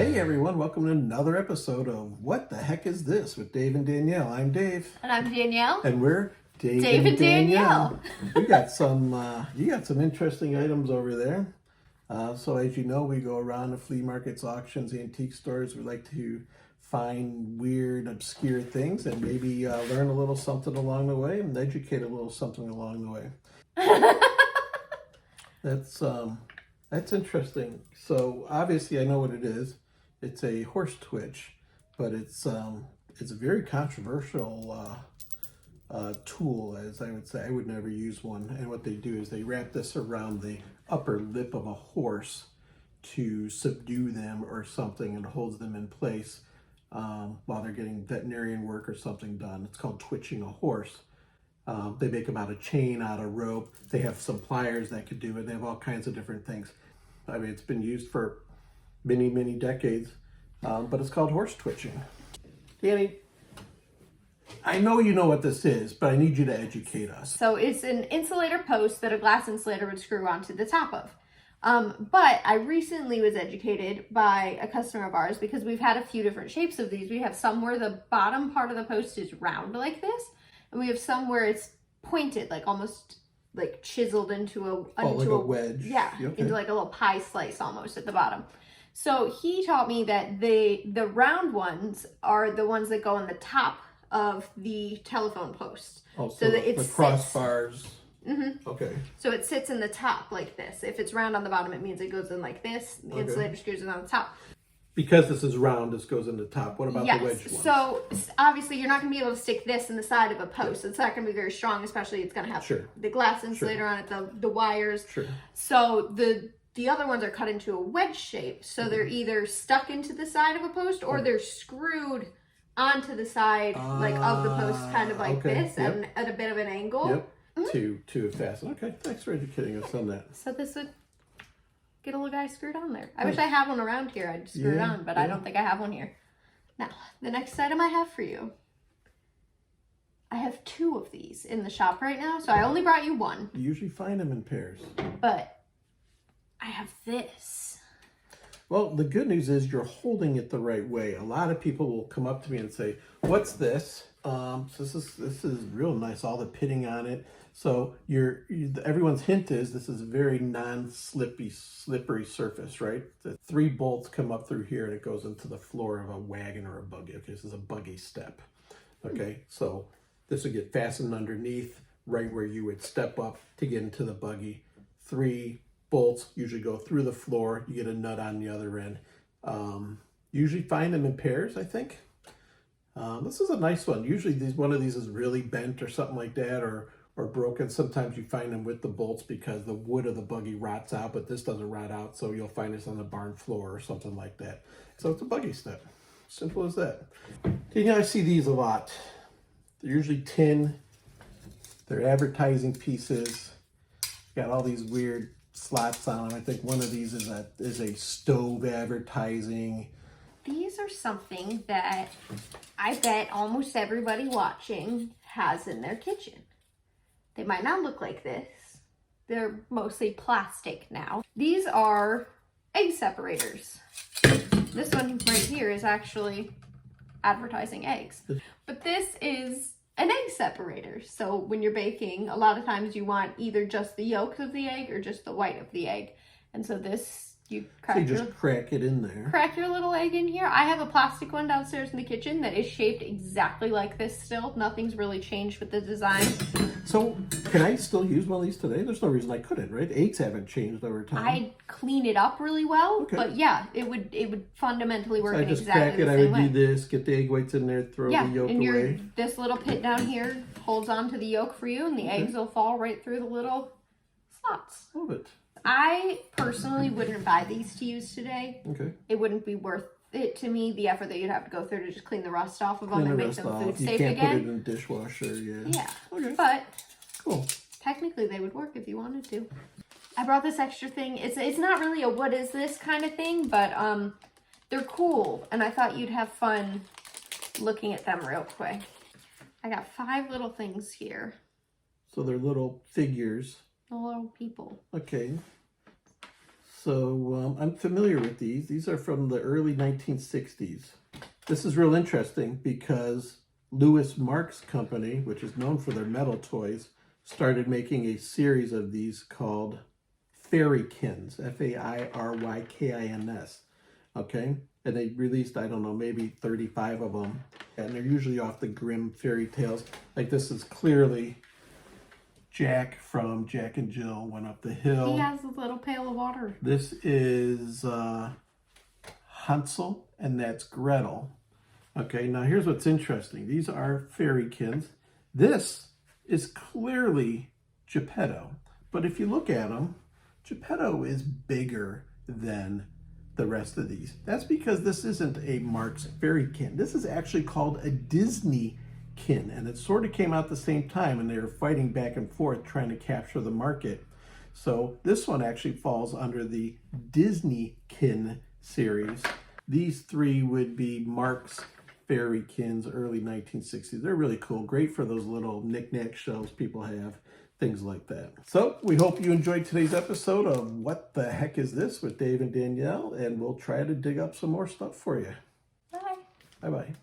Hey everyone, welcome to another episode of What the Heck Is This with Dave and Danielle. I'm Dave. And I'm Danielle. And we're Dave and Danielle. We got some, you got some interesting items over there. So as you know, we go around to flea markets, auctions, antique stores. We like to find weird, obscure things and maybe learn a little something along the way and educate a little something along the way. That's interesting. So obviously I know what it is. It's a horse twitch, but it's a very controversial tool, as I would say. I would never use one. And what they do is they wrap this around the upper lip of a horse to subdue them or something, and holds them in place while they're getting veterinarian work or something done. It's called twitching a horse. They make them out of chain, out of rope. They have some pliers that could do it. They have all kinds of different things. I mean, it's been used for many, many decades, but it's called horse twitching. Danny, I know you know what this is, but I need you to educate us. So it's an insulator post that a glass insulator would screw onto the top of. But I recently was educated by a customer of ours because we've had a few different shapes of these. We have some where the bottom part of the post is round like this, and we have some where it's pointed, like almost like chiseled into like a wedge. Yeah, okay. Into like a little pie slice almost at the bottom. So he taught me that the round ones are the ones that go on the top of the telephone post. Oh, so that the crossbars. Mm-hmm. Okay. So it sits in the top like this. If it's round on the bottom, it means it goes in like this. The insulator screws it on the top. Because this is round, this goes in the top. What about the wedge ones? So obviously you're not going to be able to stick this in the side of a post. It's not going to be very strong, especially it's going to have the glass insulator on it, the wires. So the other ones are cut into a wedge shape. So they're either stuck into the side of a post or they're screwed onto the side like of the post, kind of like this, and at a bit of an angle. To fasten. Okay, thanks for educating us on that. So this would get a little guy screwed on there. I wish I had one around here. I'd screw it on, but I don't think I have one here. Now, the next item I have for you. I have 2 of these in the shop right now, so I only brought you one. You usually find them in pairs. But I have this. Well, the good news is you're holding it the right way. A lot of people will come up to me and say, "What's this?" So this is real nice. All the pitting on it. So everyone's hint is this is a very slippery surface, right? The 3 bolts come up through here and it goes into the floor of a wagon or a buggy. Okay, this is a Buggy Step. Okay, so this would get fastened underneath, right where you would step up to get into the buggy. 3 bolts usually go through the floor. You get a nut on the other end. Usually find them in pairs, I think. This is a nice one. Usually one of these is really bent or something like that, or broken. Sometimes you find them with the bolts because the wood of the buggy rots out, but this doesn't rot out, so you'll find this on the barn floor or something like that. So it's a Buggy Step. Simple as that. I see these a lot. They're usually tin. They're advertising pieces. Got all these weird slots on them. I think one of these is a stove advertising. These are something that I bet almost everybody watching has in their kitchen. They might not look like this. They're mostly plastic now. These are egg separators. This one right here is actually advertising eggs. But this is an egg separator. So when you're baking, a lot of times you want either just the yolk of the egg or just the white of the egg. And so this, you just crack it in there. Crack your little egg in here. I have a plastic one downstairs in the kitchen that is shaped exactly like this still. Nothing's really changed with the design. So can I still use one of these today? There's no reason I couldn't, right? Eggs haven't changed over time. I'd clean it up really well, but yeah, it would fundamentally work in exactly the same way. I just crack it, I would do this, get the egg whites in there, throw the yolk away. This little pit down here holds onto the yolk for you, and the eggs will fall right through the little slots. Love it. I personally wouldn't buy these to use today. Okay. It wouldn't be worth it to me, the effort that you'd have to go through to just clean the rust off of them and make them food safe again. You can't put it in the dishwasher, Yeah. Okay. But cool. Technically they would work if you wanted to. I brought this extra thing. It's not really a what is this kind of thing, but they're cool, and I thought you'd have fun looking at them real quick. I got 5 little things here. So they're little figures. Little people. Okay. So I'm familiar with these. These are from the early 1960s. This is real interesting because Lewis Marks Company, which is known for their metal toys, started making a series of these called Fairykins, Fairykins, okay? And they released, I don't know, maybe 35 of them. And they're usually off the Grimm fairy tales. Like this is clearly Jack from Jack and Jill Went Up the Hill. He has a little pail of water. This is Hansel, and that's Gretel. Okay, now here's what's interesting. These are Fairykins. This is clearly Geppetto. But if you look at them, Geppetto is bigger than the rest of these. That's because this isn't a Marks Fairykin. This is actually called a Disney kin, and it sort of came out at the same time, and they were fighting back and forth trying to capture the market. So this one actually falls under the Disney kin series. These three would be Marks Fairykins, early 1960s. They're really cool. Great for those little knick-knack shelves people have, things like that. So we hope you enjoyed today's episode of What the Heck Is This with Dave and Danielle, and we'll try to dig up some more stuff for you. Bye. Bye-bye.